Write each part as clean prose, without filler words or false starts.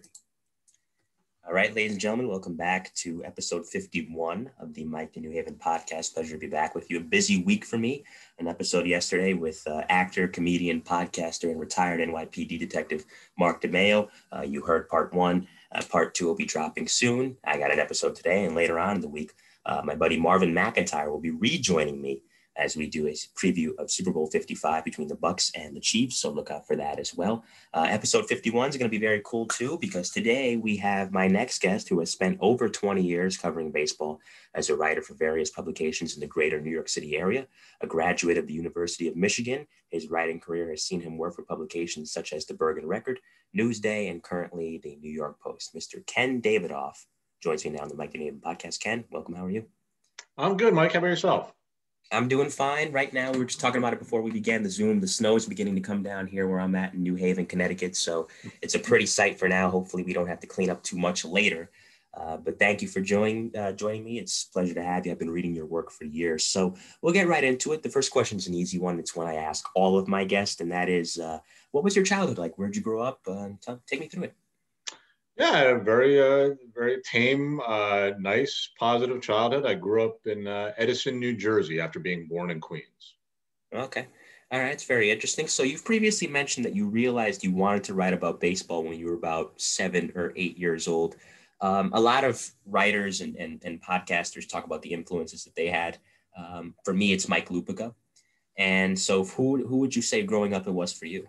three. All right, ladies and gentlemen, welcome back to episode 51 of the Mike to New Haven podcast. Pleasure to be back with you. A busy week for me. An episode yesterday with actor, comedian, podcaster, and retired NYPD detective Mark DeMeo. You heard part one. Part two will be dropping soon. I got an episode today, and later on in the week, my buddy Marvin McIntyre will be rejoining me as we do a preview of Super Bowl 55 between the Bucs and the Chiefs. So look out for that as well. Episode 51 is going to be very cool too, because today we have my next guest who has spent over 20 years covering baseball as a writer for various publications in the greater New York City area. A graduate of the University of Michigan, his writing career has seen him work for publications such as the Bergen Record, Newsday, and currently the New York Post. Mr. Ken Davidoff joins me now on the Mike to New Haven podcast. Ken, welcome. How are you? I'm good, Mike. How about yourself? I'm doing fine. Right now, we were just talking about it before we began the Zoom. The snow is beginning to come down here where I'm at in New Haven, Connecticut. So it's a pretty sight for now. Hopefully, we don't have to clean up too much later. But thank you for joining me. It's a pleasure to have you. I've been reading your work for years. So we'll get right into it. The first question is an easy one. It's one I ask all of my guests, and that is, what was your childhood like? Where'd you grow up? Take me through it. Yeah, very tame, nice, positive childhood. I grew up in Edison, New Jersey, after being born in Queens. Okay. All right. It's very interesting. So you've previously mentioned that you realized you wanted to write about baseball when you were about 7 or 8 years old. A lot of writers and podcasters talk about the influences that they had. For me, it's Mike Lupica. And so who would you say growing up it was for you?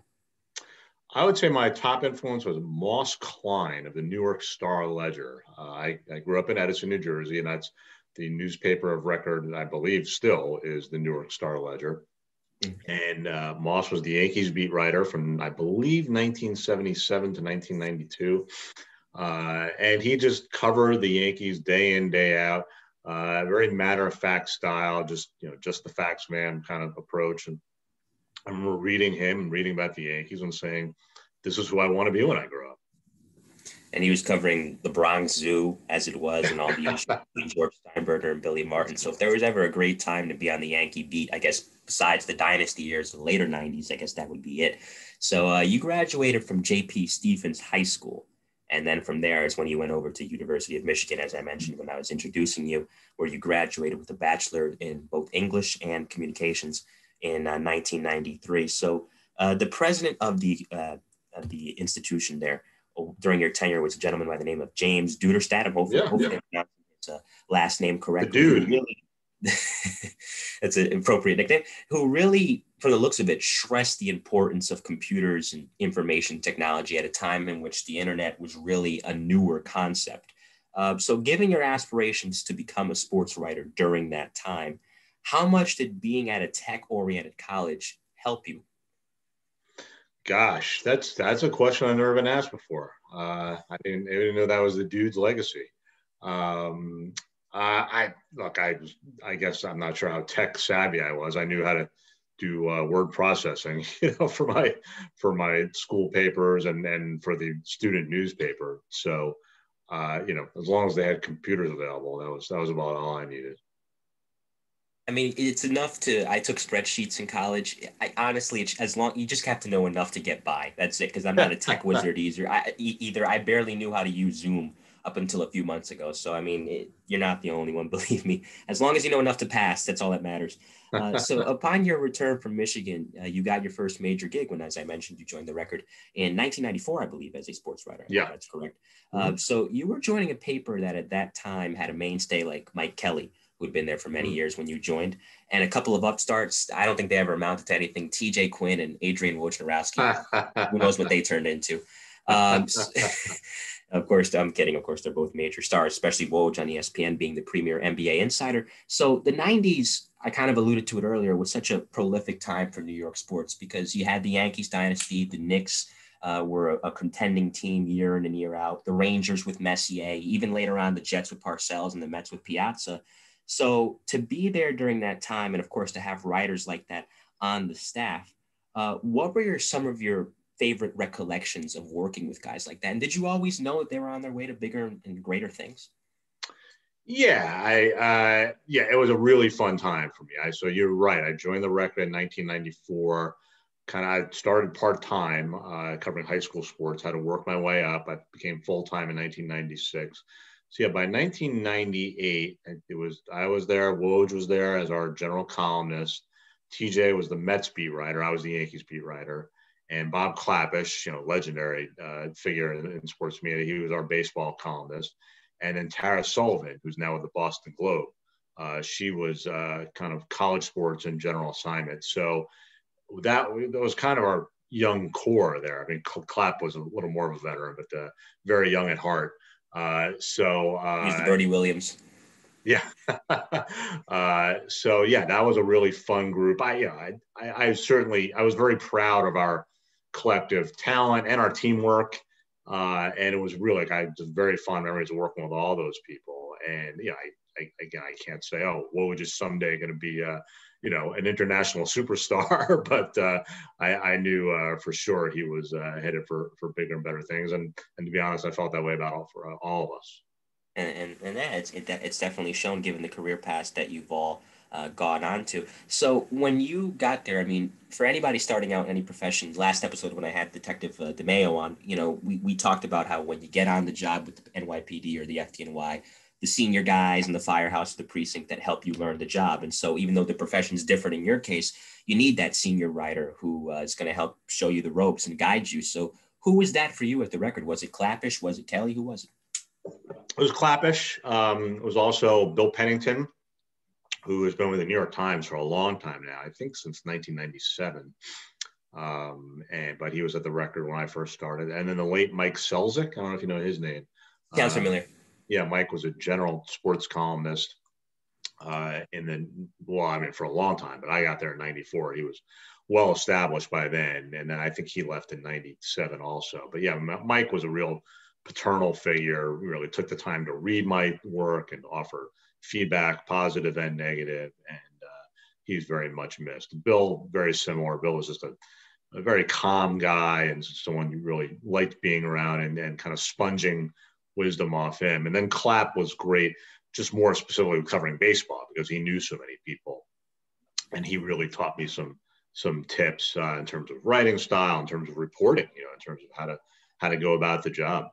I would say my top influence was Moss Klein of the New York Star-Ledger. I grew up in Edison, New Jersey, and that's the newspaper of record, and I believe still is the New York Star-Ledger. Mm-hmm. And Moss was the Yankees beat writer from, I believe, 1977 to 1992. And he just covered the Yankees day in, day out. Very matter-of-fact style, just the facts man kind of approach. And I remember reading him and reading about the Yankees and saying, this is who I want to be when I grow up. And he was covering the Bronx Zoo as it was and all the issues between George Steinbrenner and Billy Martin. So if there was ever a great time to be on the Yankee beat, I guess besides the dynasty years, the later 90s, I guess that would be it. So you graduated from J.P. Stephens High School. And then from there is when you went over to University of Michigan, as I mentioned when I was introducing you, where you graduated with a bachelor in both English and communications in 1993. So the president of the institution there during your tenure was a gentleman by the name of James Duderstadt. I'm hopefully I'm pronouncing his last name correctly. The dude. Really, that's an appropriate nickname. Who really, from the looks of it, stressed the importance of computers and information technology at a time in which the internet was really a newer concept. So given your aspirations to become a sports writer during that time, how much did being at a tech-oriented college help you? Gosh, that's a question I've never been asked before. I didn't know that was the dude's legacy. I guess I'm not sure how tech savvy I was. I knew how to do word processing, for my school papers and for the student newspaper. So, as long as they had computers available, that was about all I needed. I mean, it's enough I took spreadsheets in college. Honestly, as long you just have to know enough to get by. That's it. Because I'm not a tech wizard either. I barely knew how to use Zoom up until a few months ago. So, I mean, you're not the only one, believe me. As long as you know enough to pass, that's all that matters. So upon your return from Michigan, you got your first major gig when, as I mentioned, you joined the Record in 1994, I believe, as a sports writer. Yeah, that's correct. So you were joining a paper that at that time had a mainstay like Mike Kelly, who'd been there for many years when you joined, and a couple of upstarts. I don't think they ever amounted to anything. TJ Quinn and Adrian Wojnarowski, who knows what they turned into. Of course, I'm kidding. Of course, they're both major stars, especially Woj on ESPN being the premier NBA insider. So the 90s, I kind of alluded to it earlier, was such a prolific time for New York sports because you had the Yankees dynasty, the Knicks were a contending team year in and year out, the Rangers with Messier, even later on the Jets with Parcells and the Mets with Piazza. So to be there during that time, and of course to have writers like that on the staff, what were some of your favorite recollections of working with guys like that? And did you always know that they were on their way to bigger and greater things? Yeah, it was a really fun time for me. So you're right. I joined the Record in 1994. I started part-time covering high school sports, had to work my way up. I became full-time in 1996. So yeah, by 1998, I was there, Woj was there as our general columnist. TJ was the Mets beat writer. I was the Yankees beat writer. And Bob Clappish, legendary figure in sports media, he was our baseball columnist. And then Tara Sullivan, who's now with the Boston Globe. She was kind of college sports and general assignment. So that was kind of our young core there. I mean, Clapp was a little more of a veteran, but very young at heart. He's the Bertie Williams. Yeah. So yeah, that was a really fun group. I was very proud of our collective talent and our teamwork. And it was really I just very fond memories of working with all those people. And yeah, I can't say, oh, Woj is someday going to be an international superstar, but I knew for sure he was headed for bigger and better things. And to be honest, I felt that way about all of us. And it's definitely shown given the career paths that you've all gone on to. So when you got there, I mean, for anybody starting out in any profession, last episode when I had Detective DeMeo on, we talked about how when you get on the job with the NYPD or the FDNY, the senior guys in the firehouse, the precinct that help you learn the job. And so even though the profession is different in your case, you need that senior writer who is going to help show you the ropes and guide you. So who was that for you at the Record? Was it Clappish? Was it Kelly? Who was it? It was Clappish. It was also Bill Pennington, who has been with the New York Times for a long time now, I think since 1997. But he was at the Record when I first started. And then the late Mike Selzick, I don't know if you know his name. Sounds familiar. Yeah, Mike was a general sports columnist for a long time, but I got there in 94. He was well established by then. And then I think he left in 97 also. But yeah, Mike was a real paternal figure, really took the time to read my work and offer feedback, positive and negative. And he's very much missed. Bill, very similar. Bill was just a very calm guy and someone you really liked being around and kind of sponging wisdom off him. And then Clapp was great, just more specifically covering baseball because he knew so many people. And he really taught me some tips in terms of writing style, in terms of reporting, in terms of how to go about the job.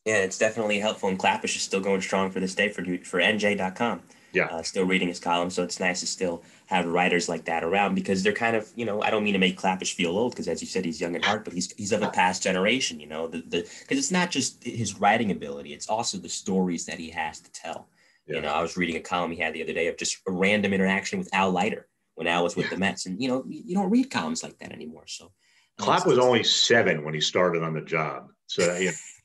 Yeah, it's definitely helpful. And Clappish is still going strong for this day for NJ.com. Yeah. Still reading his column. So it's nice to still have writers like that around because they're kind of, I don't mean to make Clappish feel old because as you said, he's young at heart, but he's of a past generation, because it's not just his writing ability. It's also the stories that he has to tell. Yeah. I was reading a column he had the other day of just a random interaction with Al Leiter when Al was with the Mets. And, you don't read columns like that anymore. So Clapp was only 7 when he started on the job. So,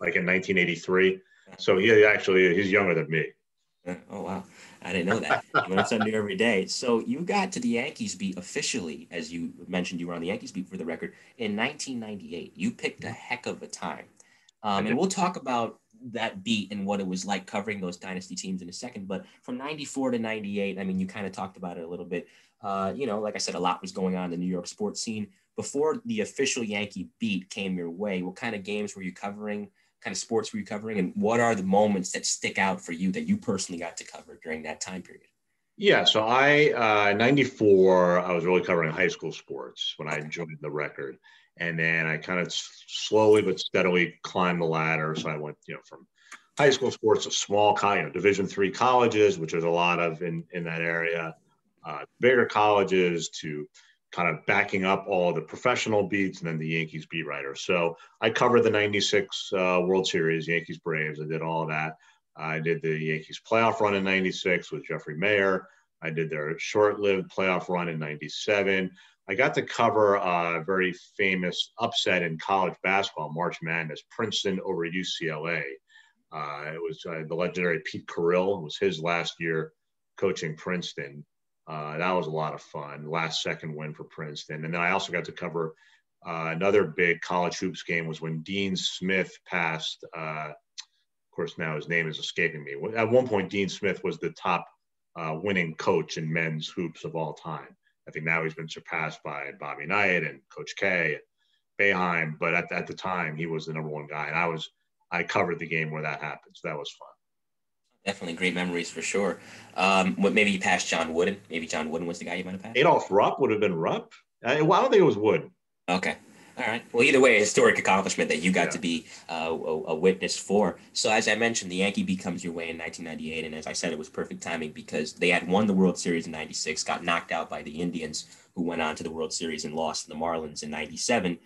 like in 1983. So he's younger than me. Oh, wow. I didn't know that. You learn something new every day. So you got to the Yankees beat officially, as you mentioned, you were on the Yankees beat for the Record in 1998. You picked a heck of a time. And we'll talk about that beat and what it was like covering those dynasty teams in a second. But from 94 to 98, I mean, you kind of talked about it a little bit. Like I said, a lot was going on in the New York sports scene. Before the official Yankee beat came your way, what kind of games were you covering? Kind of sports were you covering? And what are the moments that stick out for you that you personally got to cover during that time period? Yeah, so 94, I was really covering high school sports when I joined the Record. And then I kind of slowly but steadily climbed the ladder. So I went, from high school sports to small, Division III colleges, which there's a lot of in that area, bigger colleges to kind of backing up all the professional beats and then the Yankees beat writer. So I covered the 96 World Series, Yankees Braves. I did all of that. I did the Yankees playoff run in 96 with Jeffrey Mayer. I did their short-lived playoff run in 97. I got to cover a very famous upset in college basketball, March Madness, Princeton over UCLA. It was the legendary Pete Carrill. It was his last year coaching Princeton. That was a lot of fun. Last second win for Princeton. And then I also got to cover another big college hoops game was when Dean Smith passed. Of course, now his name is escaping me. At one point, Dean Smith was the top winning coach in men's hoops of all time. I think now he's been surpassed by Bobby Knight and Coach K and Boeheim. But at the time, he was the number one guy. And I covered the game where that happened. So that was fun. Definitely great memories for sure. Maybe you passed John Wooden. Maybe John Wooden was the guy you might have passed. Adolph Rupp would have been Rupp. Well, I don't think it was wood. Okay. All right. Well, either way, a historic accomplishment that you got Yeah. to be a witness for. So, as I mentioned, the Yankee beat comes your way in 1998, and as I said, it was perfect timing because they had won the World Series in '96, got knocked out by the Indians, who went on to the World Series and lost to the Marlins in '97.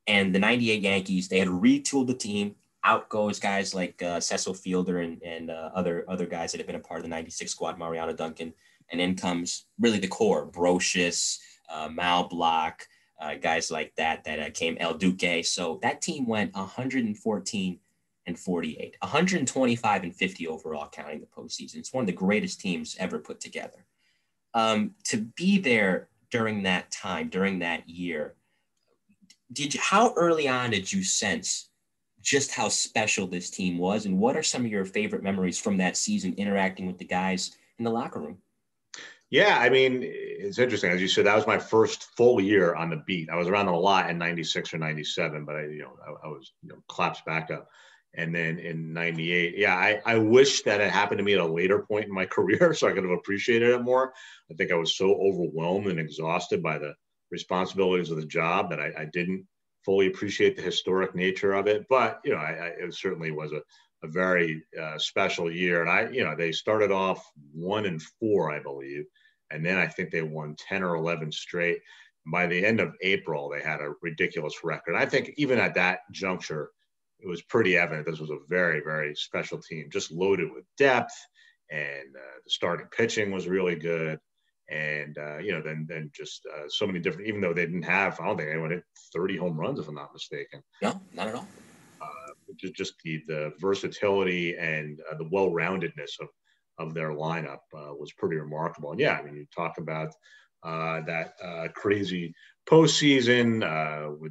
And the '98 Yankees, they had retooled the team. Out goes guys like Cecil Fielder and other guys that have been a part of the '96 squad, Mariano Duncan, and in comes really the core: Brocious, Mal Block, guys like that came El Duque. So that team went 114 and 48, 125 and 50 overall, counting the postseason. It's one of the greatest teams ever put together. To be there during that time, during that year, how early on did you sense just how special this team was, and what are some of your favorite memories from that season interacting with the guys in the locker room? Yeah, I mean, it's interesting. As you said, that was my first full year on the beat. I was around a lot in '96 or '97, but I was, Claps backup. And then in '98, yeah, I wish that it happened to me at a later point in my career so I could have appreciated it more. I think I was so overwhelmed and exhausted by the responsibilities of the job that I didn't fully appreciate the historic nature of it. But, it certainly was a very special year. And they started off 1-4, I believe. And then I think they won 10 or 11 straight. By the end of April, they had a ridiculous record. I think even at that juncture, it was pretty evident this was a very, very special team, just loaded with depth. And the starting pitching was really good. And, then just so many different, even though they didn't have, I don't think anyone hit 30 home runs, if I'm not mistaken. No, not at all. Just the versatility and the well-roundedness of their lineup was pretty remarkable. And yeah, I mean, you talk about that crazy postseason.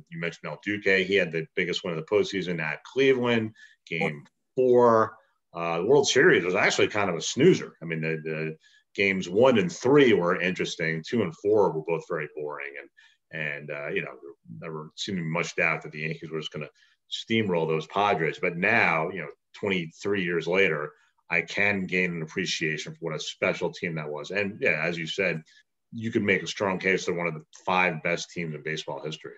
You mentioned El Duque. He had the biggest win of the postseason at Cleveland, Game 4. The World Series was actually kind of a snoozer. I mean, the games 1 and 3 were interesting. 2 and 4 were both very boring. And never seemed to be much doubt that the Yankees were just going to steamroll those Padres. But now, 23 years later, I can gain an appreciation for what a special team that was. And yeah, as you said, you could make a strong case they're one of the 5 best teams in baseball history.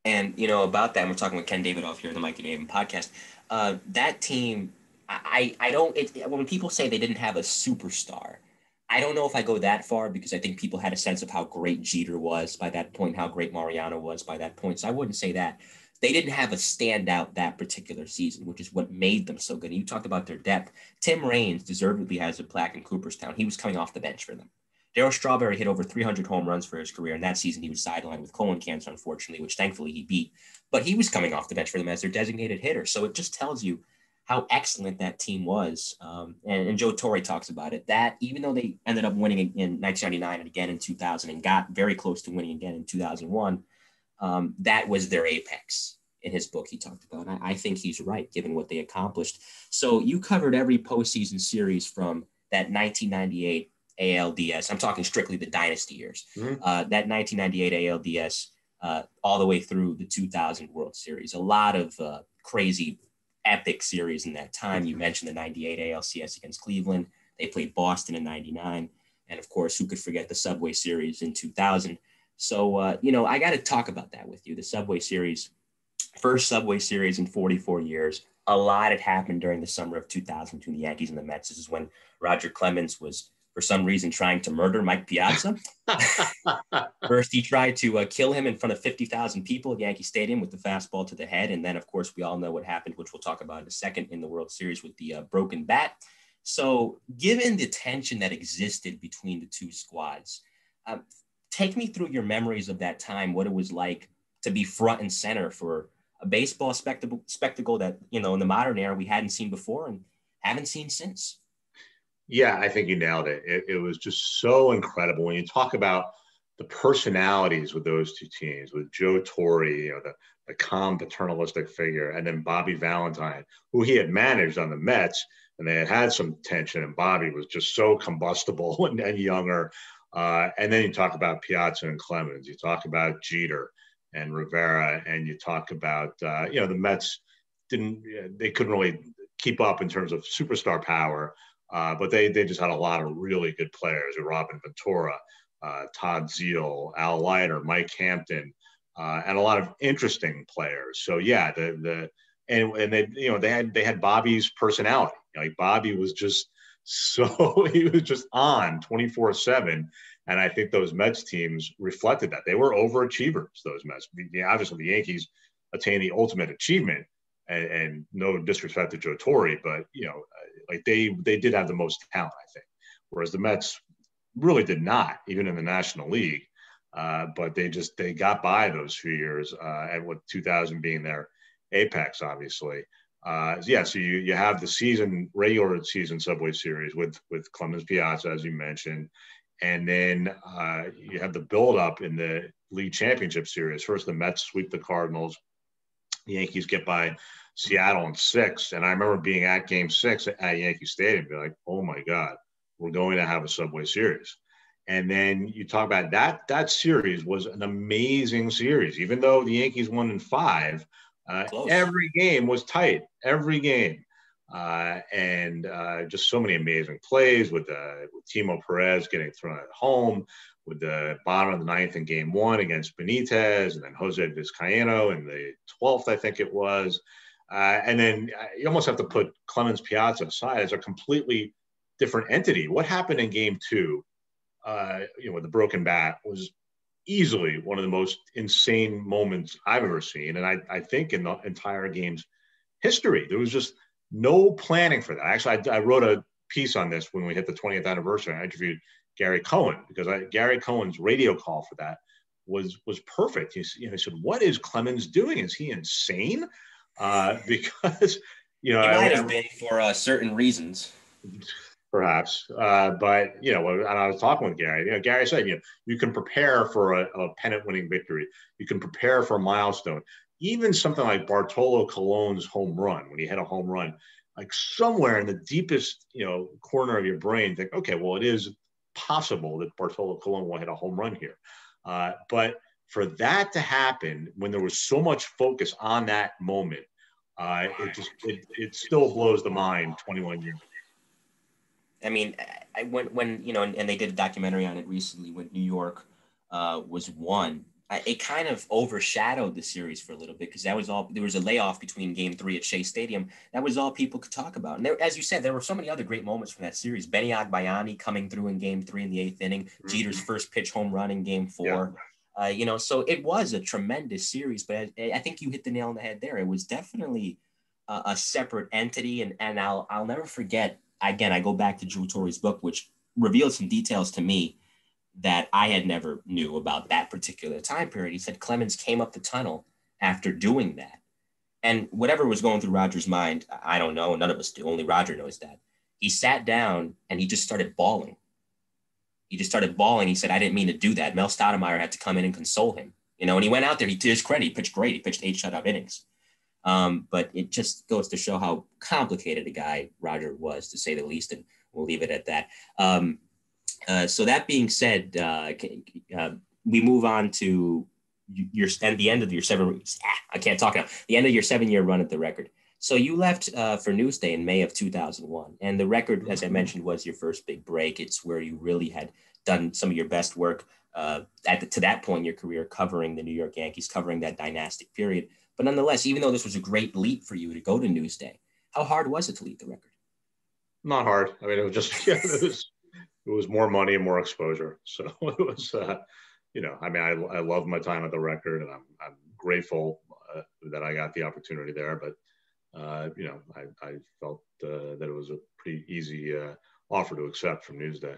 And about that, and we're talking with Ken Davidoff here on the Mike and Aben podcast. That team, I don't. When people say they didn't have a superstar, I don't know if I go that far because I think people had a sense of how great Jeter was by that point, how great Mariano was by that point. So I wouldn't say that. They didn't have a standout that particular season, which is what made them so good. And you talked about their depth. Tim Raines deservedly has a plaque in Cooperstown. He was coming off the bench for them. Darryl Strawberry hit over 300 home runs for his career. And that season, he was sidelined with colon cancer, unfortunately, which thankfully he beat. But he was coming off the bench for them as their designated hitter. So it just tells you how excellent that team was. And Joe Torre talks about it, that even though they ended up winning in 1999 and again in 2000 and got very close to winning again in 2001, that was their apex. In his book, he talked about. I think he's right, given what they accomplished. So you covered every postseason series from that 1998 ALDS. I'm talking strictly the dynasty years. Mm-hmm. That 1998 ALDS all the way through the 2000 World Series. A lot of crazy, epic series in that time. You mentioned the 98 ALCS against Cleveland. They played Boston in 99. And of course, who could forget the Subway Series in 2000? So, I got to talk about that with you. The Subway Series, first Subway Series in 44 years. A lot had happened during the summer of 2000 between the Yankees and the Mets. This is when Roger Clemens was, for some reason, trying to murder Mike Piazza. First, he tried to kill him in front of 50,000 people at Yankee Stadium with the fastball to the head. And then, of course, we all know what happened, which we'll talk about in a second, in the World Series with the broken bat. So given the tension that existed between the two squads, take me through your memories of that time, what it was like to be front and center for a baseball spectacle that, in the modern era we hadn't seen before and haven't seen since. Yeah, I think you nailed it. It was just so incredible. When you talk about the personalities with those two teams, with Joe Torre, the calm paternalistic figure, and then Bobby Valentine, who he had managed on the Mets, and they had some tension, and Bobby was just so combustible and younger. And then you talk about Piazza and Clemens. You talk about Jeter and Rivera, and you talk about, the Mets they couldn't really keep up in terms of superstar power, but they just had a lot of really good players. Robin Ventura, Todd Zeal, Al Leiter, Mike Hampton, and a lot of interesting players. So yeah, and they had Bobby's personality. Like Bobby was just he was just on 24/7. And I think those Mets teams reflected that. They were overachievers, those Mets. Obviously, the Yankees attained the ultimate achievement, and no disrespect to Joe Torre, but like they did have the most talent, I think, whereas the Mets really did not, even in the National League. But they got by those few years, and with 2000 being their apex, obviously. So you have the regular season Subway Series with Clemens Piazza, as you mentioned, and then you have the build-up in the League Championship Series. First, the Mets sweep the Cardinals. The Yankees get by Seattle in 6. And I remember being at Game 6 at Yankee Stadium, being like, oh, my God, we're going to have a Subway Series. And then you talk about that series was an amazing series. Even though the Yankees won in 5, every game was tight, every game. And just so many amazing plays with Timo Perez getting thrown at home, with the bottom of the 9th in Game 1 against Benitez, and then Jose Vizcaino in the 12th, I think it was. And then you almost have to put Clemens Piazza aside as a completely different entity. What happened in Game 2, with the broken bat, was easily one of the most insane moments I've ever seen. And I think in the entire game's history, there was just no planning for that. Actually, I wrote a piece on this when we hit the 20th anniversary. I interviewed Gary Cohen because Gary Cohen's radio call for that was perfect. He said, "What is Clemens doing? Is he insane?" Because he might have been for certain reasons, perhaps. But and I was talking with Gary. Gary said, you can prepare for a pennant-winning victory. You can prepare for a milestone. Even something like Bartolo Colon's home run, when he hit a home run, like somewhere in the deepest corner of your brain, think, okay, well, it is possible that Bartolo Colon will hit a home run here. But for that to happen when there was so much focus on that moment, it still blows the mind 21 years. I mean, when and they did a documentary on it recently when New York was won. It kind of overshadowed the series for a little bit because there was a layoff between Game 3 at Shea Stadium. That was all people could talk about. And there, as you said, there were so many other great moments from that series. Benny Agbayani coming through in Game 3 in the 8th inning, Jeter's first pitch home run in Game 4. Yeah. So it was a tremendous series, but I think you hit the nail on the head there. It was definitely a separate entity. And I'll never forget, again, I go back to Joe Torre's book, which revealed some details to me that I had never knew about that particular time period. He said Clemens came up the tunnel after doing that. And whatever was going through Roger's mind, I don't know. None of us do. Only Roger knows that. He sat down and he just started bawling. He said, I didn't mean to do that. Mel Stoudemire had to come in and console him. And he went out there. To his credit, he pitched great. He pitched 8 shutout innings. But it just goes to show how complicated a guy Roger was, to say the least. And we'll leave it at that. So that being said, we move on to the end of your 7-year run at the Record. So you left for Newsday in May of 2001, and the Record, as I mentioned, was your first big break. It's where you really had done some of your best work to that point in your career, covering the New York Yankees, covering that dynastic period. But nonetheless, even though this was a great leap for you to go to Newsday, how hard was it to leave the Record? Not hard. I mean, it was just it was more money and more exposure. So it was, I love my time at the Record, and I'm grateful that I got the opportunity there. But, I felt that it was a pretty easy offer to accept from Newsday.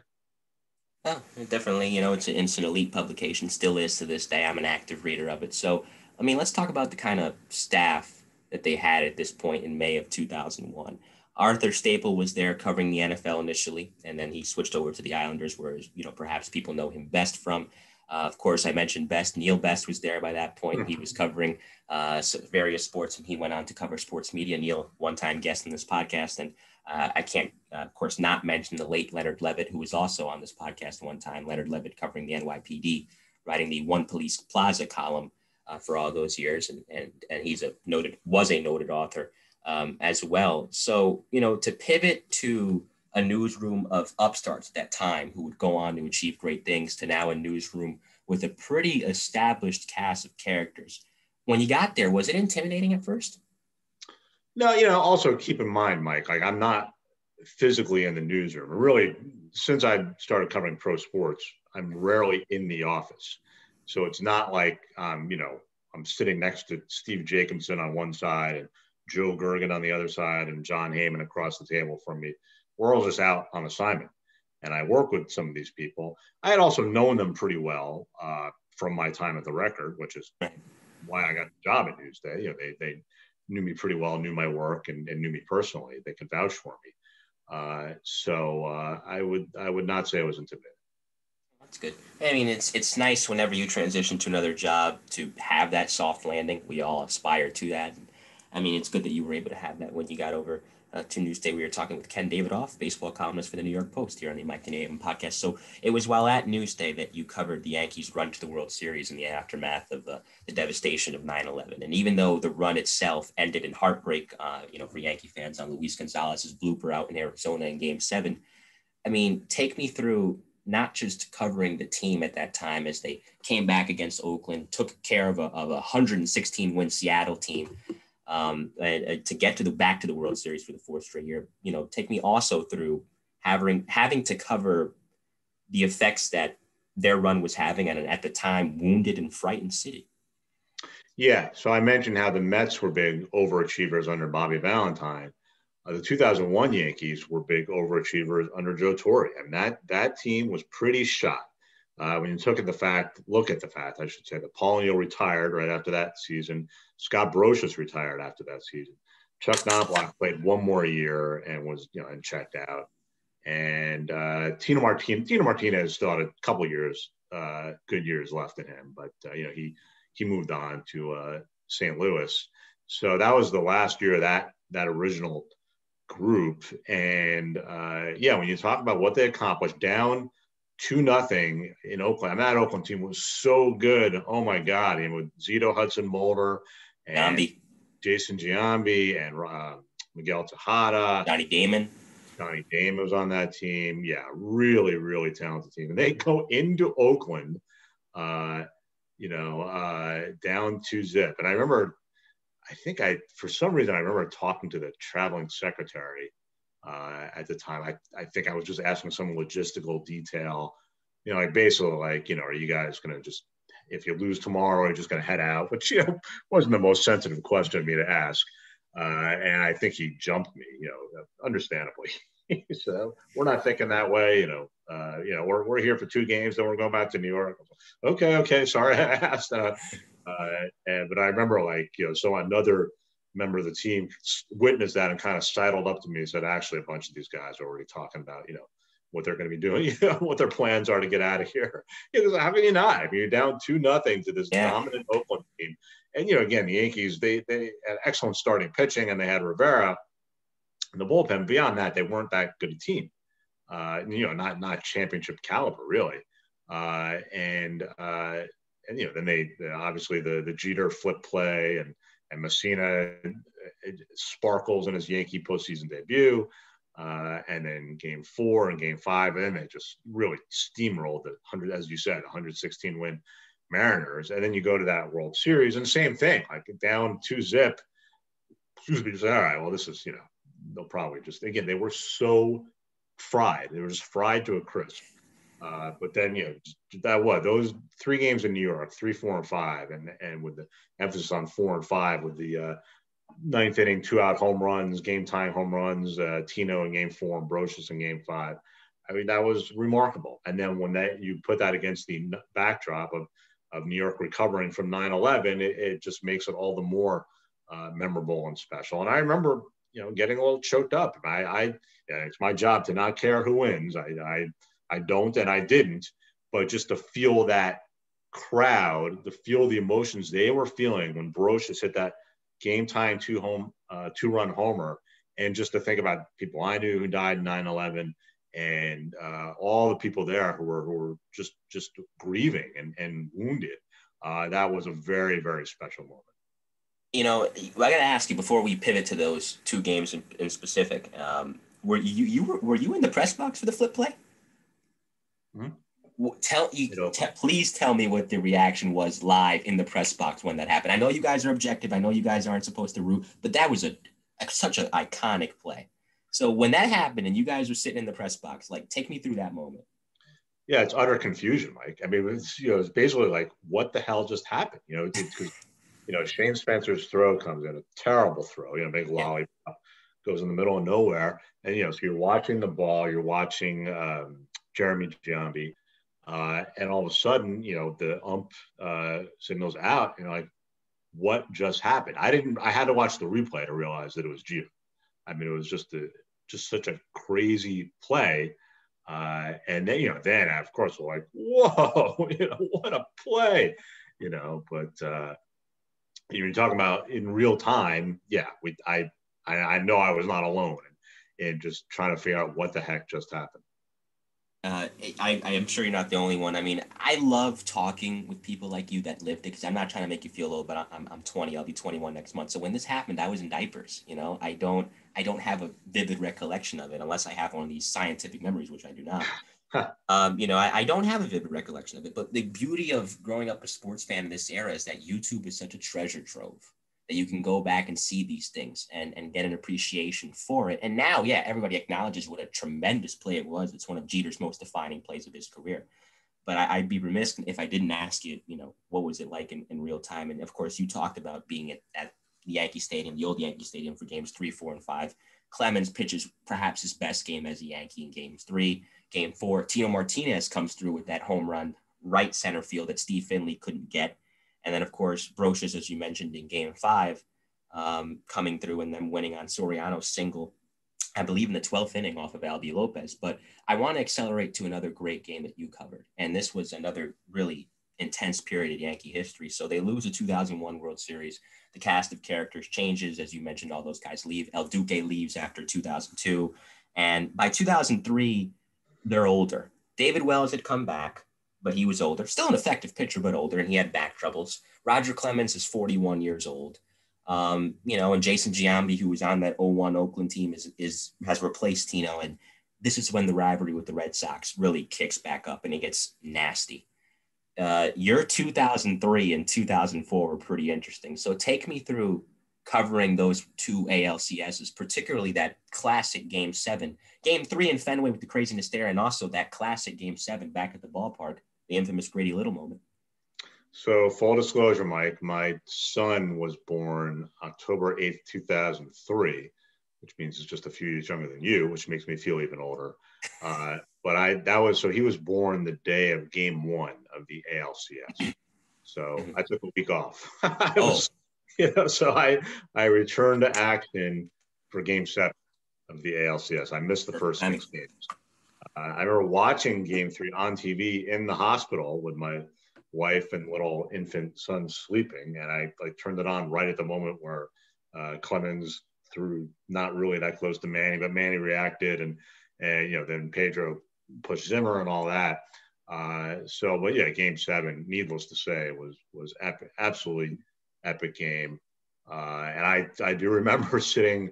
Oh, definitely. It's an elite publication, still is to this day. I'm an active reader of it. So, I mean, let's talk about the kind of staff that they had at this point in May of 2001. Arthur Staple was there covering the NFL initially, and then he switched over to the Islanders, where, perhaps people know him best from. Of course, I mentioned Best. Neil Best was there by that point. He was covering various sports, and he went on to cover sports media. Neil, one-time guest in this podcast, and I can't, of course, not mention the late Leonard Levitt, who was also on this podcast one time. Leonard Levitt covering the NYPD, writing the One Police Plaza column for all those years, and he's was a noted author. As well. So, to pivot to a newsroom of upstarts at that time who would go on to achieve great things to now a newsroom with a pretty established cast of characters. When you got there, was it intimidating at first? No, also keep in mind, Mike, like I'm not physically in the newsroom. Really, since I started covering pro sports, I'm rarely in the office. So it's not like, I'm sitting next to Steve Jacobson on one side and Joe Gergen on the other side and John Heyman across the table from me. We're all just out on assignment. And I work with some of these people. I had also known them pretty well from my time at the Record, which is why I got the job at Newsday. They knew me pretty well, knew my work, and knew me personally. They could vouch for me. So I would not say I was intimidated. That's good. I mean, it's nice whenever you transition to another job to have that soft landing. We all aspire to that. I mean, it's good that you were able to have that when you got over to Newsday. We were talking with Ken Davidoff, baseball columnist for the New York Post here on the Mike the New Haven podcast. So it was while at Newsday that you covered the Yankees' run to the World Series in the aftermath of the devastation of 9/11. And even though the run itself ended in heartbreak, for Yankee fans on Luis Gonzalez's blooper out in Arizona in Game 7, I mean, take me through not just covering the team at that time as they came back against Oakland, took care of a 116-win Seattle team, to get back to the World Series for the fourth straight year. Take me also through having to cover the effects that their run was having on an, at the time, wounded and frightened city. Yeah, so I mentioned how the Mets were big overachievers under Bobby Valentine. The 2001 Yankees were big overachievers under Joe Torre, and that team was pretty shot. When you look at the fact, I should say, that Paul O'Neill retired right after that season. Scott Brocious retired after that season. Chuck Knobloch played one more year and was, and checked out. And Tino Martinez still had a couple years, good years left in him, but he moved on to St. Louis. So that was the last year of that original group. And when you talk about what they accomplished, down 2-0 in Oakland. I mean, that Oakland team was so good. Oh my God. And with Zito Hudson-Mulder and Giambi. Jason Giambi and Miguel Tejada. Johnny Damon was on that team. Yeah, really, really talented team. And they go into Oakland, down 2-0. And I remember, for some reason, I remember talking to the traveling secretary at the time. I think I was just asking some logistical detail, basically are you guys going to just, if you lose tomorrow, you're just going to head out? Which, wasn't the most sensitive question of me to ask. And I think he jumped me, understandably. So we're not thinking that way, we're here for 2 games, then we're going back to New York. Okay. Sorry I asked that. But I remember so another member of the team witnessed that and kind of sidled up to me and said, actually, a bunch of these guys are already talking about, what they're going to be doing, what their plans are to get out of here. How can you not? I mean, you're down 2-0 to this dominant Oakland team. And, again, the Yankees, they had excellent starting pitching and they had Rivera in the bullpen. Beyond that, they weren't that good a team. Not championship caliber, really. Then they obviously the Jeter flip play and Messina sparkles in his Yankee postseason debut. And then Game 4 and Game 5, and then they just really steamrolled the 100, as you said, 116 win Mariners. And then you go to that World Series, and same thing, down 2-0. Excuse me, just all right. Well, this is they'll probably just, again, they were so fried. They were just fried to a crisp. But then those 3 games in New York, 3, 4, and 5, and with the emphasis on 4 and 5 with the 9th inning 2-out home runs, game tying home runs, Tino in Game 4 and Brocious in Game 5. I mean, that was remarkable. And then when you put that against the backdrop of New York recovering from 9/11, it just makes it all the more memorable and special. And I remember, getting a little choked up. It's my job to not care who wins. I don't, and I didn't, but just to feel that crowd, to feel the emotions they were feeling when Brocious hit that game-tying 2-run homer, and just to think about people I knew who died in 9/11, and all the people there who were just grieving and wounded. That was a very, very special moment. I got to ask you before we pivot to those 2 games in specific. Were you in the press box for the flip play? Hmm? Please tell me what the reaction was live in the press box when that happened. I know you guys are objective. I know you guys aren't supposed to root, but that was such an iconic play. So when that happened and you guys were sitting in the press box, like, take me through that moment. Yeah, it's utter confusion, Mike. I mean, it's basically like, what the hell just happened? Because Shane Spencer's throw comes in, a terrible throw, big Yeah. lollipop, goes in the middle of nowhere. And, so you're watching the ball, you're watching Jeremy Giambi, and all of a sudden, the ump signals out, and like, what just happened? I had to watch the replay to realize that it was Gio. I mean, it was just such a crazy play. And then of course we're like, whoa, what a play, but you're talking about in real time. Yeah, I know I was not alone in just trying to figure out what the heck just happened. I am sure you're not the only one. I mean, I love talking with people like you that lived it, because I'm not trying to make you feel old, but I'm 20. I'll be 21 next month. So when this happened, I was in diapers. I don't have a vivid recollection of it unless I have one of these scientific memories, which I do not. I don't have a vivid recollection of it. But the beauty of growing up a sports fan in this era is that YouTube is such a treasure trove that you can go back and see these things and get an appreciation for it. And now, yeah, everybody acknowledges what a tremendous play it was. It's one of Jeter's most defining plays of his career. But I'd be remiss if I didn't ask you, what was it like in real time? And of course, you talked about being at the Yankee Stadium, the old Yankee Stadium, for games 3, 4, and 5. Clemens pitches perhaps his best game as a Yankee in games 3. Game 4, Tino Martinez comes through with that home run right center field that Steve Finley couldn't get. And then, of course, Brocious, as you mentioned, in game 5, coming through and then winning on Soriano's single, I believe in the 12th inning off of Albie Lopez. But I want to accelerate to another great game that you covered. And this was another really intense period in Yankee history. So they lose the 2001 World Series. The cast of characters changes. As you mentioned, all those guys leave. El Duque leaves after 2002. And by 2003, they're older. David Wells had come back, but he was older. Still an effective pitcher, but older, and he had back troubles. Roger Clemens is 41 years old. And Jason Giambi, who was on that 01 Oakland team, has replaced Tino. And this is when the rivalry with the Red Sox really kicks back up and it gets nasty. Your 2003 and 2004 were pretty interesting. So take me through covering those two ALCSs, particularly that classic Game 7. Game 3 in Fenway with the craziness there, and also that classic Game 7 back at the ballpark, the infamous Grady Little moment. So full disclosure, Mike, my son was born October 8th, 2003, which means it's just a few years younger than you, which makes me feel even older. So he was born the day of Game 1 of the ALCS. So I took a week off. So I returned to action for Game 7 of the ALCS. I missed the first 6 games. I remember watching Game 3 on TV in the hospital with my wife and little infant son sleeping, and I turned it on right at the moment where Clemens threw not really that close to Manny, but Manny reacted, and then Pedro pushed Zimmer and all that. But yeah, Game 7, needless to say, was epic, absolutely epic game. And I do remember sitting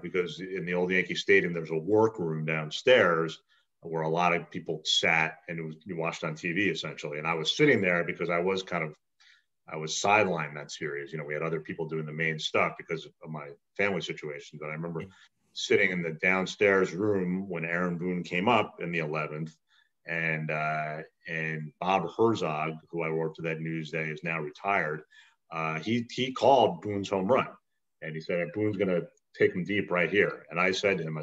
because in the old Yankee Stadium there's a workroom downstairs where a lot of people sat, and you watched on TV essentially. And I was sitting there because I was sidelined that series. We had other people doing the main stuff because of my family situation. But I remember sitting in the downstairs room when Aaron Boone came up in the 11th, and Bob Herzog, who I worked with at Newsday, is now retired. He called Boone's home run, and he said, Boone's going to take him deep right here. And I said to him,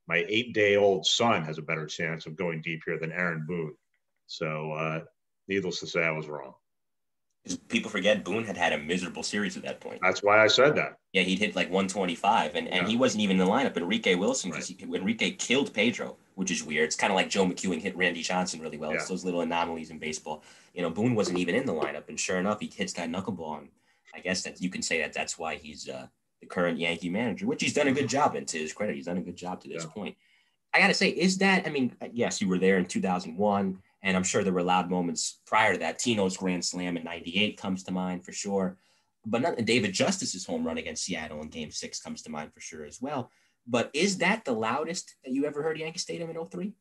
my 8-day-old son has a better chance of going deep here than Aaron Boone. So needless to say, I was wrong. People forget Boone had a miserable series at that point. That's why I said that. Yeah, he'd hit like 125, and he wasn't even in the lineup. Enrique Wilson, because Enrique killed Pedro, which is weird. It's kind of like Joe McEwing hit Randy Johnson really well. Yeah. It's those little anomalies in baseball. Boone wasn't even in the lineup, and sure enough, he hits that knuckleball. And I guess that you can say that's why he's the current Yankee manager, which he's done a good job in. To his credit, he's done a good job to this point. I got to say, yes, you were there in 2001, and I'm sure there were loud moments prior to that. Tino's grand slam in 98 comes to mind for sure. But David Justice's home run against Seattle in Game 6 comes to mind for sure as well. But is that the loudest that you ever heard Yankee Stadium in 03?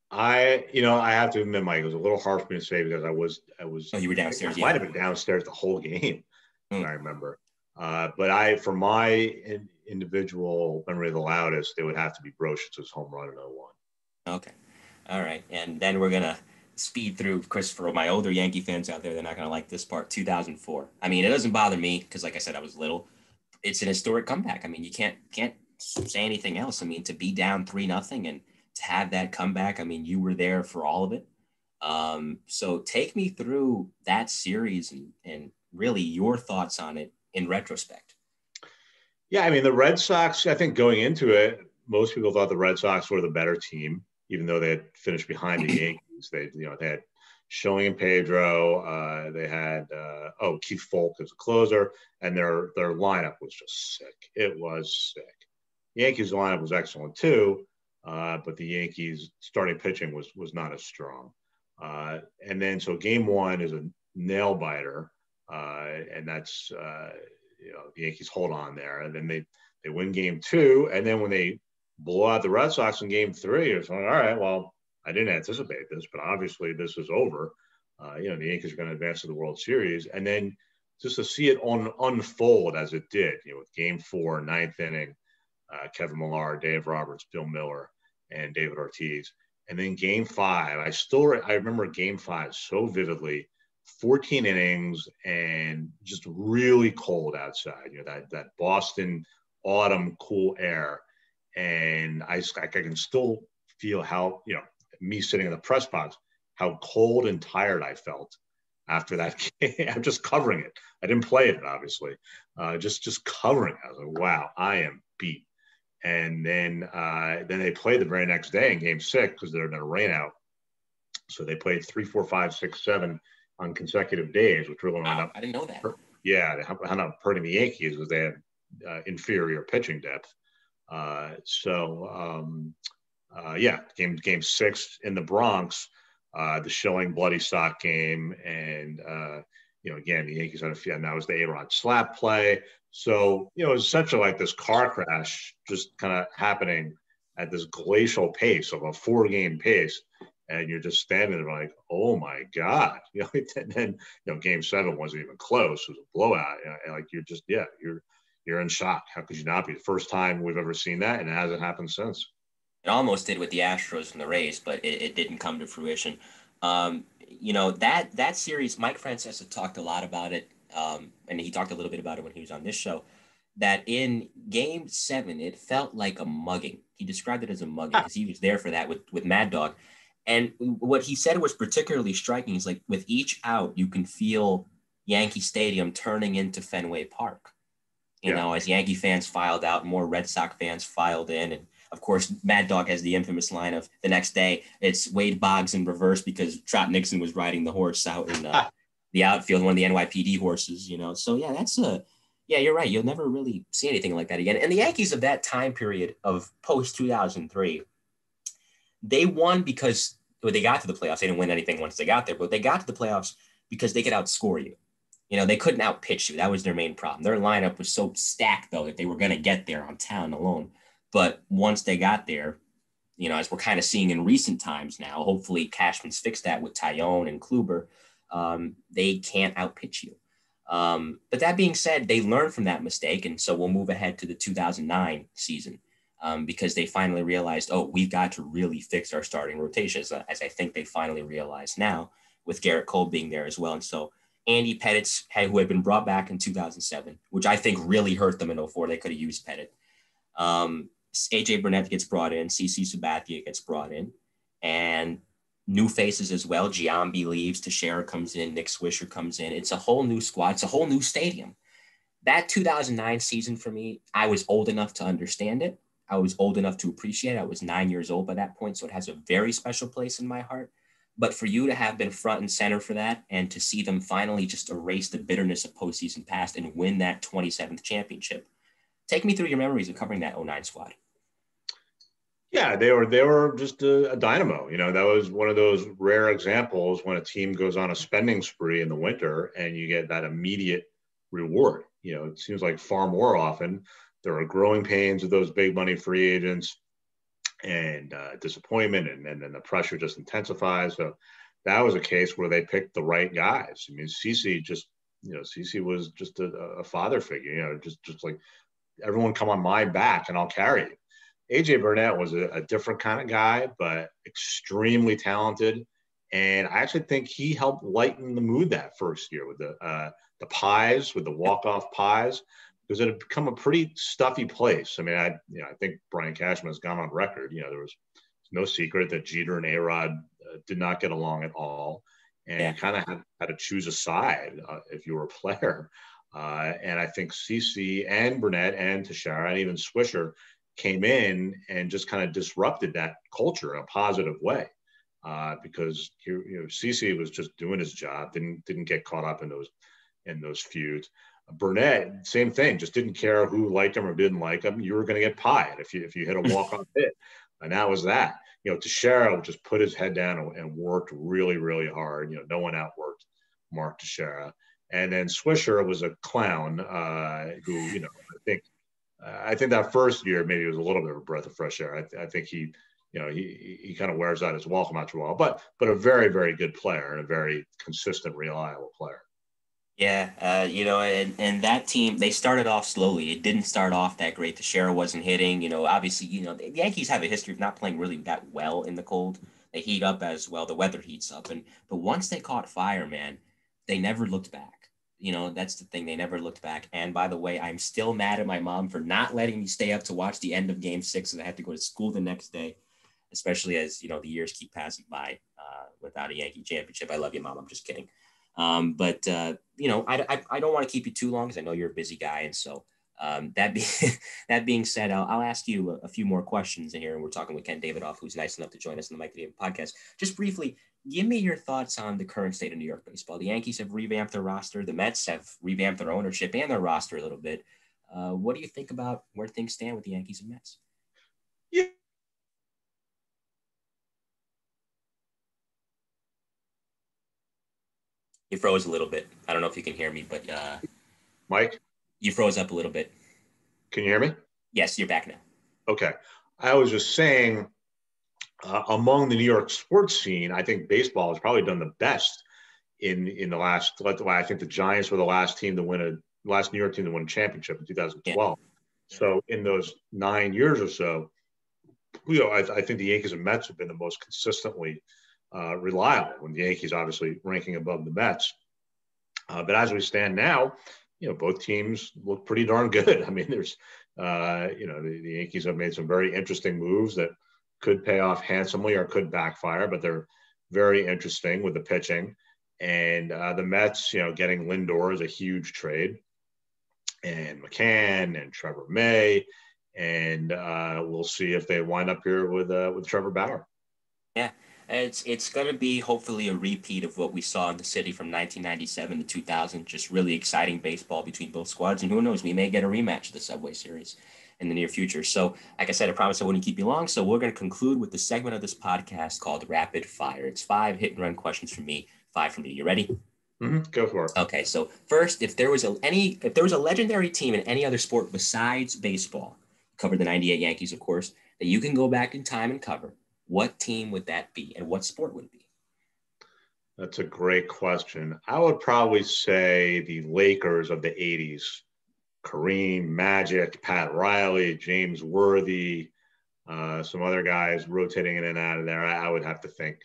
I have to admit, Mike, it was a little hard for me to say because Oh, you were I think downstairs, I might yeah. have been downstairs the whole game, if Mm, I remember. But for my individual memory of the loudest, it would have to be Broshitz's home run in 01. okay. All right. And then we're going to speed through, of course, for my older Yankee fans out there, they're not going to like this part. 2004. I mean, it doesn't bother me because, like I said, I was little. It's an historic comeback. I mean, you can't say anything else. I mean, to be down 3-0 and to have that comeback, I mean, you were there for all of it. So take me through that series and really your thoughts on it in retrospect. Yeah, I mean, the Red Sox, I think going into it, most people thought the Red Sox were the better team, even though they had finished behind the Yankees. They had Schilling and Pedro. They had Keith Folk as a closer, and their lineup was just sick. It was sick. The Yankees lineup was excellent too, but the Yankees starting pitching was not as strong. And then so game one is a nail biter, and that's the Yankees hold on there, and then they win game two, and then when they blow out the Red Sox in game three, it's like, all right, well, I didn't anticipate this, but obviously this is over. The Yankees are going to advance to the World Series, and then just to see it unfold as it did, with game four, ninth inning, Kevin Millar, Dave Roberts, Bill Miller, and David Ortiz. And then game five, I remember game five so vividly. 14 innings and just really cold outside. That Boston autumn cool air, and I can still feel how me sitting in the press box, how cold and tired I felt after that game. I'm just covering it. I didn't play it, obviously. Just covering it. I was like, wow, I am beat. And then they played the very next day in game six because they're in a rain out. So they played 3, 4, 5, 6, 7 on consecutive days, which really ended up. I didn't know that. Yeah, they ended up hurting the Yankees because they had inferior pitching depth. Game six in the Bronx, the Schilling bloody sock game, and again the Yankees had and that was the A-Rod slap play. So it was essentially like this car crash just kind of happening at this glacial pace of a 4-game pace. And you're just standing there like, oh my God. And then game seven wasn't even close. It was a blowout. And like you're in shock. How could you not be? The first time we've ever seen that, and it hasn't happened since. It almost did with the Astros and the Rays, but it didn't come to fruition. That series, Mike Francesa talked a lot about it, and he talked a little bit about it when he was on this show, that in game seven, it felt like a mugging. He described it as a mugging because he was there for that with Mad Dog. And what he said was particularly striking is like with each out, you can feel Yankee Stadium turning into Fenway Park. As Yankee fans filed out, more Red Sox fans filed in. And of course, Mad Dog has the infamous line of the next day, it's Wade Boggs in reverse because Trot Nixon was riding the horse out in the outfield, one of the NYPD horses, So you're right. You'll never really see anything like that again. And the Yankees of that time period of post 2003, they won because they got to the playoffs. They didn't win anything once they got there, but they got to the playoffs because they could outscore you. They couldn't outpitch you. That was their main problem. Their lineup was so stacked, though, that they were going to get there on talent alone. But once they got there, as we're kind of seeing in recent times now, hopefully Cashman's fixed that with Tyone and Kluber, they can't outpitch you. But that being said, they learned from that mistake. And so we'll move ahead to the 2009 season. Because they finally realized, we've got to really fix our starting rotations, as I think they finally realize now, with Garrett Cole being there as well. And so Andy Pettitte, who had been brought back in 2007, which I think really hurt them in 2004. They could have used Pettitte. AJ Burnett gets brought in. CC Sabathia gets brought in. And new faces as well. Giambi leaves. Teixeira comes in. Nick Swisher comes in. It's a whole new squad. It's a whole new stadium. That 2009 season for me, I was old enough to understand it. I was old enough to appreciate it. I was 9 years old by that point, so it has a very special place in my heart. But for you to have been front and center for that and to see them finally just erase the bitterness of postseason past and win that 27th championship, take me through your memories of covering that 09 squad. Yeah, they were just a dynamo. That was one of those rare examples when a team goes on a spending spree in the winter and you get that immediate reward. It seems like far more often there were growing pains of those big money free agents and disappointment, and then the pressure just intensifies. So that was a case where they picked the right guys. I mean, CC was just a father figure, just like, everyone come on my back and I'll carry you. AJ Burnett was a different kind of guy, but extremely talented. And I actually think he helped lighten the mood that first year with the pies, with the walk-off pies, because it had become a pretty stuffy place. I mean, I think Brian Cashman has gone on record. There was no secret that Jeter and A-Rod did not get along at all, and you kind of had to choose a side if you were a player. And I think CC and Burnett and Teixeira and even Swisher came in and just kind of disrupted that culture in a positive way. Because CC was just doing his job, didn't get caught up in those feuds. Burnett, same thing, just didn't care who liked him or didn't like him. You were going to get pied if you hit a walk-off hit, and that was that. Teixeira just put his head down and worked really, really hard. No one outworked Mark Teixeira. And then Swisher was a clown who, I think that first year maybe it was a little bit of a breath of fresh air. I think he kind of wears out his welcome after a while, but a very, very good player and a very consistent, reliable player. Yeah, and that team, they started off slowly. It didn't start off that great. Teixeira wasn't hitting. Obviously, the Yankees have a history of not playing really that well in the cold. They heat up as well. The weather heats up. But once they caught fire, man, they never looked back. That's the thing. They never looked back. And by the way, I'm still mad at my mom for not letting me stay up to watch the end of Game 6, and I had to go to school the next day, especially as, the years keep passing by without a Yankee championship. I love you, Mom. I'm just kidding. But I don't want to keep you too long because I know you're a busy guy. And so that being said, I'll ask you a few more questions in here. And we're talking with Ken Davidoff, who's nice enough to join us on the Mike David podcast. Just briefly, give me your thoughts on the current state of New York baseball. The Yankees have revamped their roster. The Mets have revamped their ownership and their roster a little bit. What do you think about where things stand with the Yankees and Mets? Yeah. You froze a little bit. I don't know if you can hear me, but Mike, you froze up a little bit. Can you hear me? Yes, you're back now. Okay. I was just saying, among the New York sports scene, I think baseball has probably done the best in the last. I think the Giants were the last New York team to win a championship in 2012. Yeah. So in those 9 years or so, I think the Yankees and Mets have been the most consistently reliable, when the Yankees obviously ranking above the Mets. But as we stand now, both teams look pretty darn good. I mean, there's, the Yankees have made some very interesting moves that could pay off handsomely or could backfire, but they're very interesting with the pitching. And the Mets, getting Lindor is a huge trade, and McCann and Trevor May, and we'll see if they wind up here with Trevor Bauer. Yeah. It's going to be hopefully a repeat of what we saw in the city from 1997 to 2000. Just really exciting baseball between both squads. And who knows, we may get a rematch of the Subway Series in the near future. So, like I said, I promised I wouldn't keep you long. So we're going to conclude with the segment of this podcast called Rapid Fire. It's 5 hit and run questions from me, 5 from you. You ready? Mm-hmm. Go for it. Okay. So first, if there was a legendary team in any other sport besides baseball, cover the 98 Yankees, of course, that you can go back in time and cover, what team would that be, and what sport would it be? That's a great question. I would probably say the Lakers of the 80s. Kareem, Magic, Pat Riley, James Worthy, some other guys rotating in and out of there. I would have to think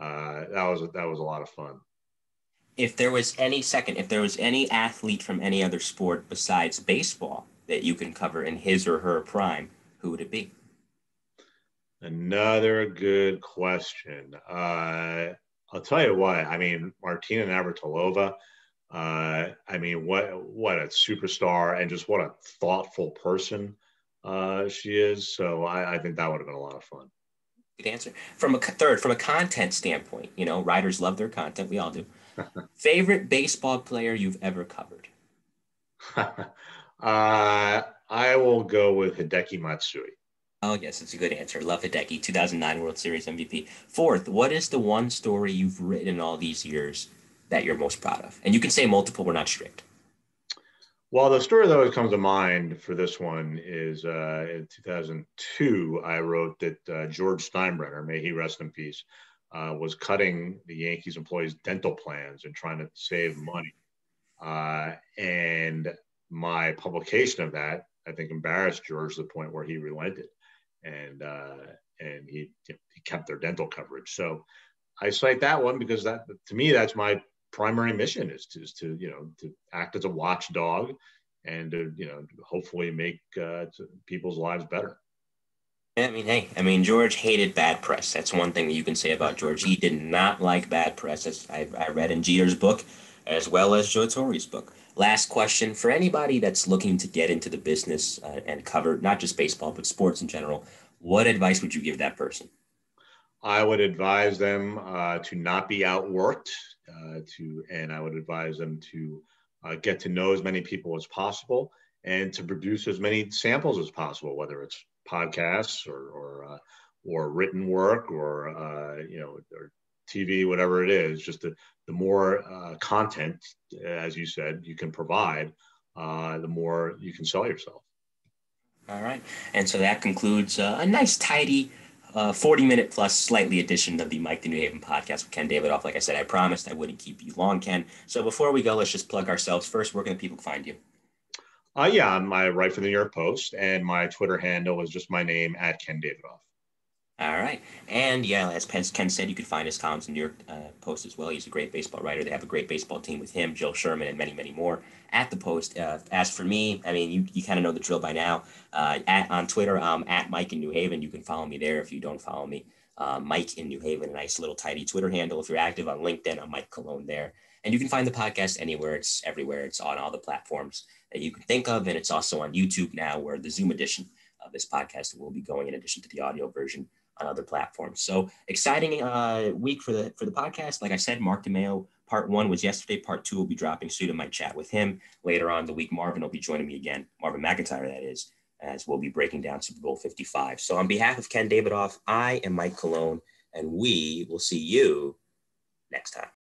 that was a lot of fun. If there was any athlete from any other sport besides baseball that you can cover in his or her prime, who would it be? Another good question. I'll tell you what. I mean, Martina Navratilova. I mean, what a superstar, and just what a thoughtful person she is. So I think that would have been a lot of fun. Good answer. From a content standpoint, writers love their content. We all do. Favorite baseball player you've ever covered? I will go with Hideki Matsui. Oh, yes, it's a good answer. Love Hideki, 2009 World Series MVP. Fourth, what is the one story you've written in all these years that you're most proud of? And you can say multiple, we're not strict. Well, the story that always comes to mind for this one is in 2002, I wrote that George Steinbrenner, may he rest in peace, was cutting the Yankees employees' dental plans and trying to save money. And my publication of that, I think, embarrassed George to the point where he relented, and he kept their dental coverage. So I cite that one because that, to me, that's my primary mission is to to act as a watchdog and to hopefully make people's lives better. I mean, hey, George hated bad press. That's one thing that you can say about George. He did not like bad press, as I read in Jeter's book, as well as Joe Torre's book. Last question for anybody that's looking to get into the business and cover not just baseball, but sports in general. What advice would you give that person? I would advise them to not be outworked, and I would advise them to get to know as many people as possible and to produce as many samples as possible, whether it's podcasts or written work or TV, whatever it is. Just the more content, as you said, you can provide, the more you can sell yourself. All right. And so that concludes a nice, tidy 40-minute plus slightly edition of the Mike the New Haven podcast with Ken Davidoff. Like I said, I promised I wouldn't keep you long, Ken. So before we go, let's just plug ourselves. First, where can people find you? Yeah, I write for the New York Post, and my Twitter handle is just my name at Ken Davidoff. All right. And yeah, as Ken said, you could find his columns in New York Post as well. He's a great baseball writer. They have a great baseball team with him, Jill Sherman, and many, many more at the Post. As for me, you kind of know the drill by now. On Twitter, at Mike in New Haven. You can follow me there if you don't follow me. Mike in New Haven, a nice little tidy Twitter handle. If you're active on LinkedIn, I'm Mike Cologne there. And you can find the podcast anywhere. It's everywhere. It's on all the platforms that you can think of. And it's also on YouTube now, where the Zoom edition of this podcast will be going in addition to the audio version on other platforms. So exciting week for the podcast. Like I said, Mark DeMeo part 1 was yesterday. Part 2 will be dropping soon. I might chat with him later on the week. Marvin will be joining me again. Marvin McIntyre, that is, as we'll be breaking down Super Bowl 55. So on behalf of Ken Davidoff, I am Mike Cologne, and we will see you next time.